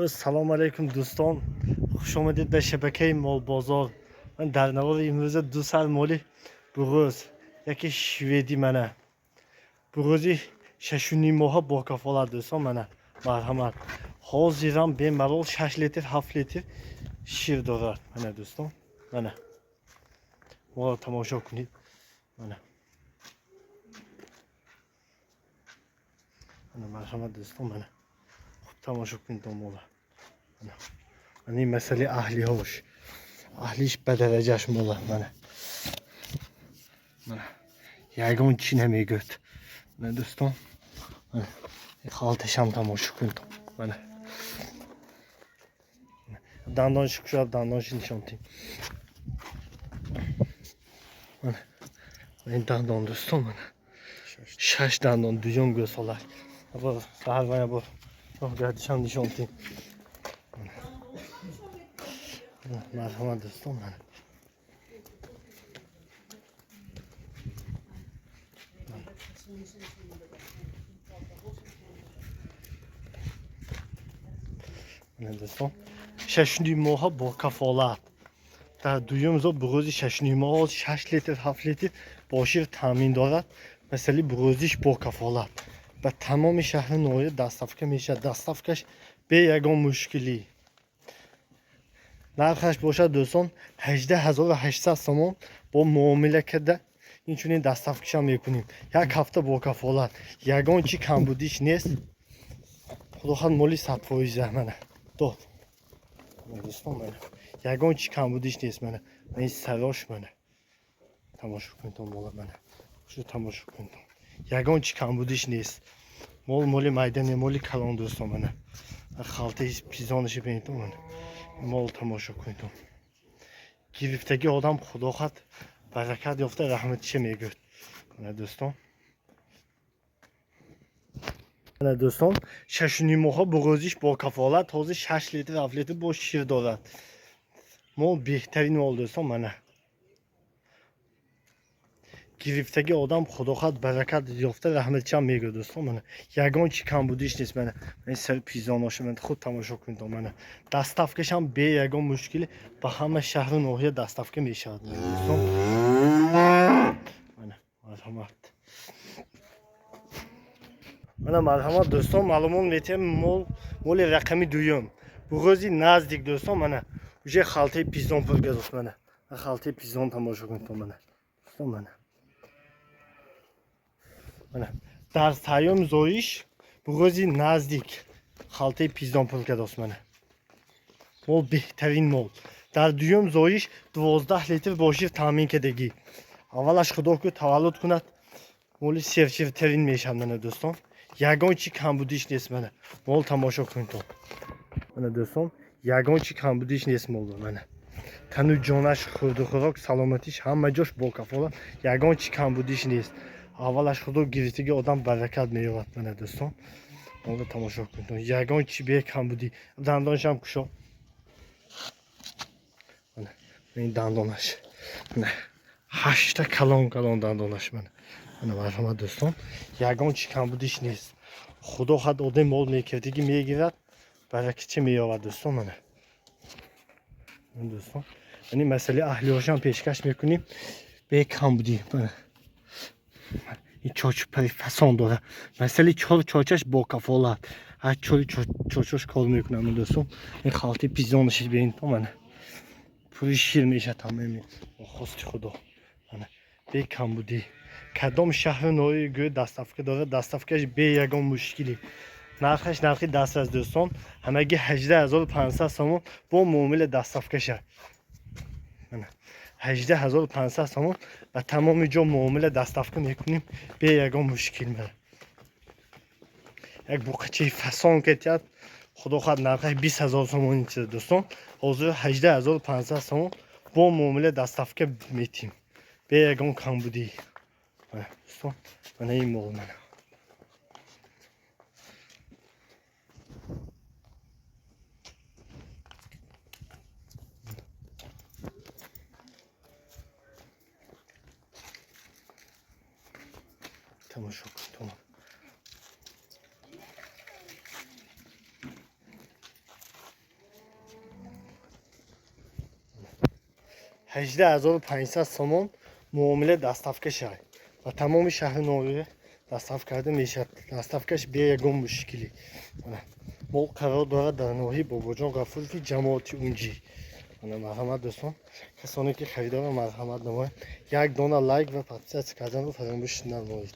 سلام علیکم دوستان، خوش آمدید به شبکه مال بازار. من در نوار امروز دو سر مالی بغوز یکی شویدی منه بغوزی 6.5 ماه با کفالت دوستان منه مرحمت حاضرم به مرال 6 لیتر 7 لیتر شیر دارد منه دوستان منه ما تماشا کنید منه مرحمت دوستان منه خوب تماشا کنید دنباله منه این مسئله اهلی هاش اهلیش به درجهش مولا منه یگان چی نمیگوید نه دوستان منه خالتش هم تماشا کنید منه دندانش کشاب دندانش نشان تیم منه این دندان دوستان منه 6 دندان دویون gösterler aber sahar var ya bu gerçekten nişan tیم merhamet dostum ben ne dostum 6 ماه با کفالت در دویم زو بغوزی 6 ماه 6 لیتر 7 لیتر باشیر تامین دارد مثلا بغوزیش با کفالت به تمام شهر نوی دستافکه میشه دستافکش به یگان مشکلی نرخش باشد دوستان 18800 سوم با معامله کرده اینچنین دستافکش هم میکنیم یک هفته با کفالت یگان چی کم بودیش نیست خدا خود مالی 100% منه دو دوستان منه یگان چی کم بودیش نیست منه این سراش منه تماشا کنید مال منه شو تماشا کنید یگان چی کم بودیش نیست مال میدان مالی کلان دوستان منه خالته پیزانش ببینید منه مال تماشا کنید گرفتگی آدم خدا خود برکت یافته رحمت چه میگوید نه دوستان نه دوستان 6 ماه بغوزیش با کفالت تازه 6 لیتر 7 لیتر با شیر دارد ما بهترین مال دوستان منه گرفتگی آدم خدا خود برکت یافته رحمت چه میگوید دوستان منه یگان چی کم بودیش نیست منه این سر پیزاناش من خود تماشا کنید منه دستافکش هم به یگان مشکل با همه شهر ناحیه دستافکه میشود دوستان منه مرحمت منه مرحمت دوستان معلومون میتیم مول رقمی دویم بغوزی نزدیک دوستان منه уже خالته پیزان پر گرفت منه خالته پیزان تماشا کنید منه دوستان منه در سیوم زویش بغوزی نزدیک خالته پیزان پر گرفت منه مول بهترین مول در دویم زویش 12 لیتر باشیر تامین کردگی اولش خدا که تولد کند مولی سرچیفترین میشم منه دوستان یگان چی کم بودیش نیست منه مول تماشا کنید منه دوستان یگان چی کم بودیش نیست مول منه تنو جانش خورد و خوراک سلامتیش همه جاش با کفالت یگان چی کم بودیش نیست اولش خدا گرفتگی آدم برکت مییابد منه دوستان مول تماشا کنید یگان چی به کم بودی دندانش هم کشا منه این دندانش نه 8 کلان دندانش منه مرحمت دوستان یگان چی کم بودیش نیست خدا خود آدم مال میکردگی میگیرد برکت مییابد دوستان منه دوستان یعنی مسئله اهلی هاشم پیشکش میکنیم به کم بودی منه این چاچ پری فسان داره مسئله چاچش با کفالت هر چاچش کار میکنم دوستان این خالتی پیزانش ببین تو منه پوری شیر میشه تمامی خواست خدا منه به کم بودی کدام شهر نوعی گوی دستافکه داره دستافکش به یگان مشکلی نرخش نرخی دست از دوستان همگی 18500 سوم با معامله دستافکشه 18500 سوم و تمام جا معامله دستافکه میکنیم به یگان مشکل میره یک بوقچه فسان کتیاد خدا خود نرخش 20000 سوم دوستان حاضر 18500 سوم با معامله دستافکه میتیم به یگان کم بودی دوستان من این مول منه تماشا کن تمام 18500 сомон муомила даставка шай ва тамоми шаҳри ноҳия дастав карда мешавад. Даставкаш бе ягон мушкилӣ. Мол қарор дорад дар ноҳияи Бобоҷон Ғафурови ҷамоати Унҷи. Марҳамат дӯстон, касоне ки харидорам марҳамат намоед. Як дона лайк ва подписатсия карданро фаромӯш намоед.